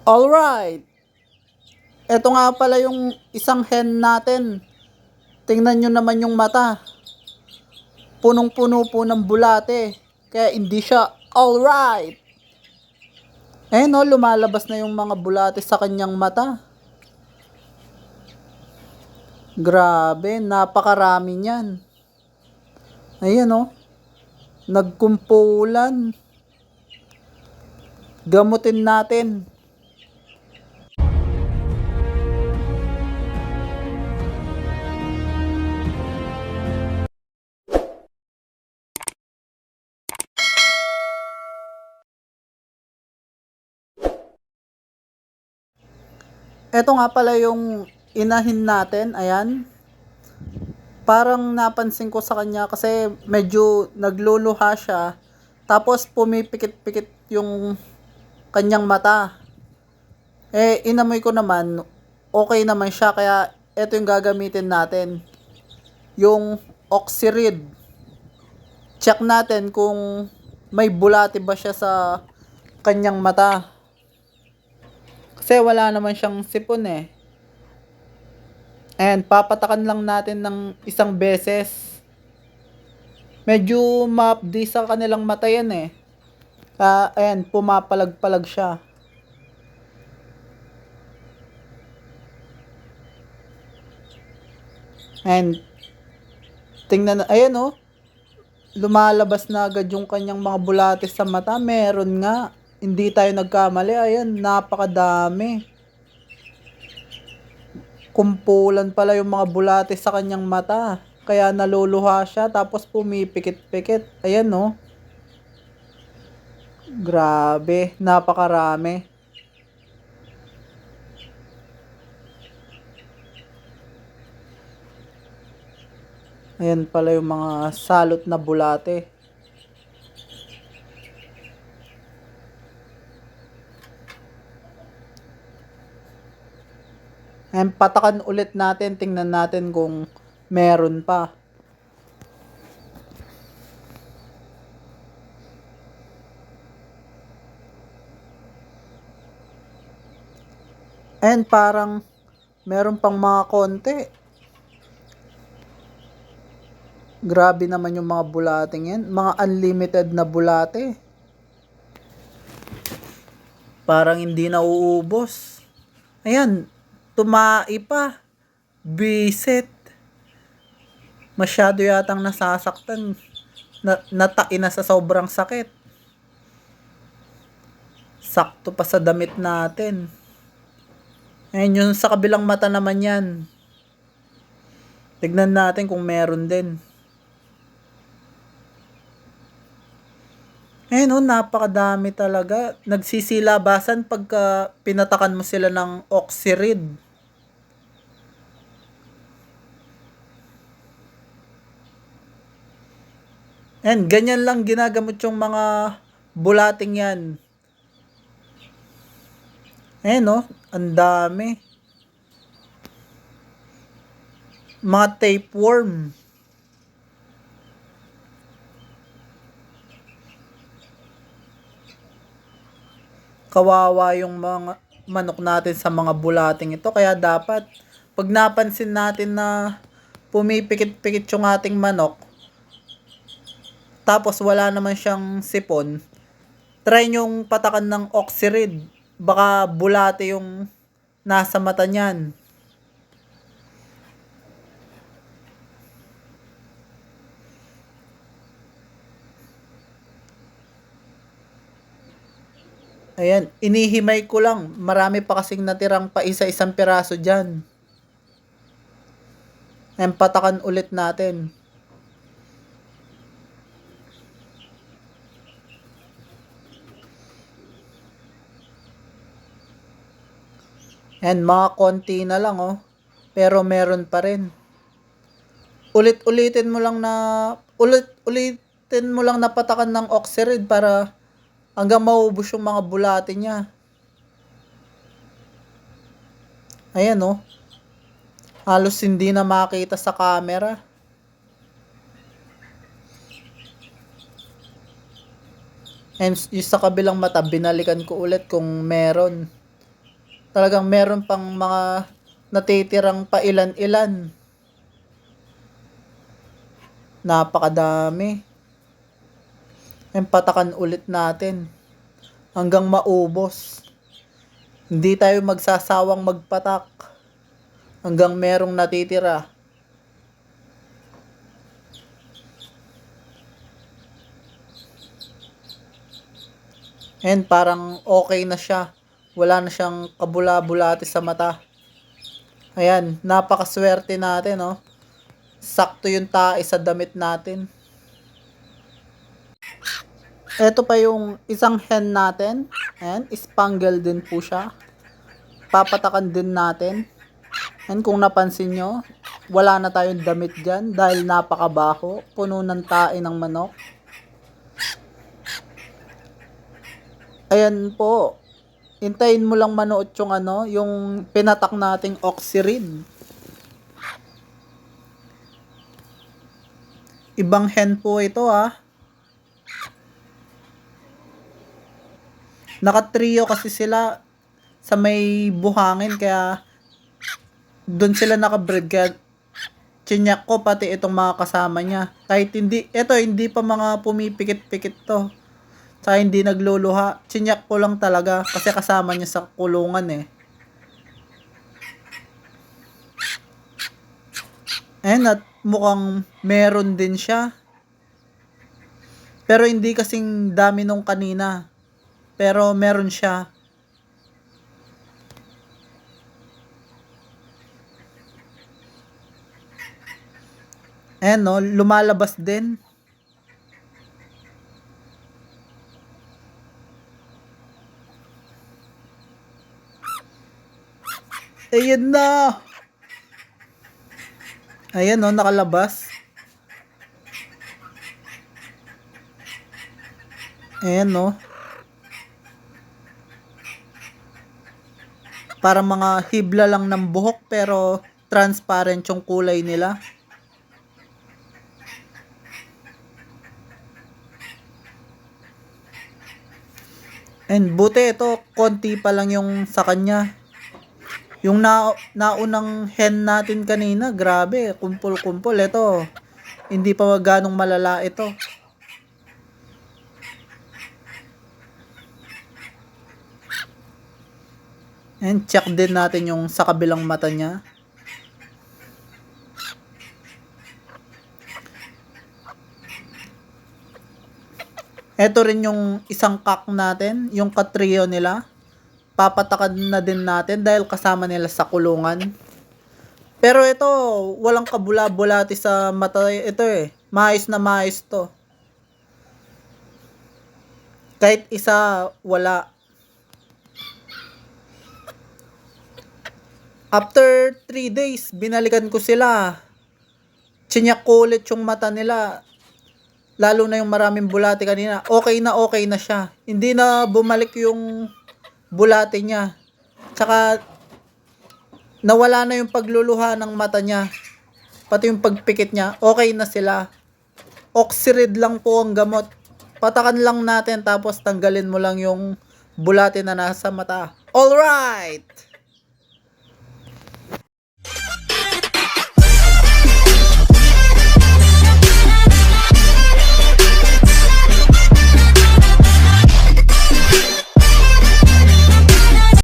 Alright, eto nga pala yung isang hen natin. Tingnan nyo naman yung mata. Punong-puno po ng bulate. Kaya hindi siya alright. Eh no, lumalabas na yung mga bulate sa kanyang mata. Grabe, napakarami niyan. Ayan oh, nagkumpulan. Gamutin natin. Eto nga pala yung inahin natin, ayan. Parang napansin ko sa kanya kasi medyo nagluluha siya. Tapos pumipikit-pikit yung kanyang mata. Eh, inamoy ko naman, okay naman siya. Kaya eto yung gagamitin natin. Yung Oxirid. Check natin kung may bulate ba siya sa kanyang mata. Kasi wala naman siyang sipon eh. And papatakan lang natin ng isang beses. Medyo maapdi sa kanilang mata yan eh. Ayan, pumapalag-palag siya. And tingnan, ayan oh, lumalabas na agad yung kanyang mga bulate sa mata. Meron nga. Hindi tayo nagkamali. Ayan, napakadami. Kumpulan pala yung mga bulate sa kanyang mata. Kaya naluluha siya tapos pumipikit-pikit. Ayan oh. Grabe, napakarami. Ayan pala yung mga salot na bulate. Ayan, patakan ulit natin. Tingnan natin kung meron pa. And parang meron pang mga konti. Grabe naman yung mga bulating yan. Mga unlimited na bulate. Parang hindi na uubos. Ayan, tumai pa. Bisit. Masyado yatang nasasaktan. Natain na sa sobrang sakit. Sakto pa sa damit natin. Ayan, yung sa kabilang mata naman yan. Tignan natin kung meron din. Ayan oh, napakadami talaga. Nagsisilabasan pagka pinatakan mo sila ng Oxirid. And ganyan lang ginagamot yung mga bulating yan. Ayan oh, ang dami. Mga tapeworm. Kawawa yung mga manok natin sa mga bulating ito. Kaya dapat, pag napansin natin na pumipikit-pikit yung ating manok, tapos wala naman siyang sipon, try nyong patakan ng Oxirid. Baka bulate yung nasa mata niyan. Ayan, inihimay ko lang. Marami pa kasing natirang pa isa-isang piraso dyan. Ayan, patakan ulit natin. Ayan, mga konti na lang oh. Pero meron pa rin. Ulit-ulitin mo lang na ulit-ulitin mo lang na patakan ng Oxirid para hanggang maubos yung mga bulate niya. Ayan oh. Halos hindi na makita sa camera. And yung sa kabilang mata, binalikan ko ulit kung meron. Talagang meron pang mga natitirang pailan-ilan. Napakadami. Patakan ulit natin hanggang maubos. Hindi tayo magsasawang magpatak hanggang merong natitira. And parang okay na siya. Wala na siyang kabula-bulati sa mata. Ayan, napakaswerte natin, oh. Sakto yung tae sa damit natin. Ito pa yung isang hen natin. Ayan, spangle din po siya. Papatakan din natin. And kung napansin nyo, wala na tayong damit dyan dahil napakabaho. Puno ng tae ng manok. Ayan po. Hintayin mo lang manood yung yung pinatak nating oxyrin. Ibang hen po ito, ah. Naka-trio kasi sila sa may buhangin, kaya doon sila nakabreed, kaya chinyak ko pati itong mga kasama niya. Kahit hindi pa mga pumipikit-pikit to. Sa hindi nagluluha, chinyak ko lang talaga kasi kasama niya sa kulungan eh. At mukhang meron din siya. Pero hindi kasing dami nung kanina. Pero meron siya. No, lumalabas din. Ayan na. Ayan, no, nakalabas. Ayan, no. Para mga hibla lang ng buhok pero transparent yung kulay nila. And buti ito, konti pa lang yung sa kanya. Yung naunang hen natin kanina, grabe, kumpul-kumpul. Ito, hindi pa ganong malala ito. And check din natin yung sa kabilang mata niya. Ito rin yung isang cock natin, yung katrio nila. Papatakad na din natin dahil kasama nila sa kulungan. Pero ito, walang kabula-bulati sa mata ito eh. Maayos na maayos to. Kahit isa, wala. After 3 days, binalikan ko sila. Chinyak ko ulit yung mata nila. Lalo na yung maraming bulati kanina. Okay na siya. Hindi na bumalik yung bulati niya. Tsaka nawala na yung pagluluha ng mata niya. Pati yung pagpikit niya, okay na sila. Oxyrid lang po ang gamot. Patakan lang natin tapos tanggalin mo lang yung bulati na nasa mata. Alright!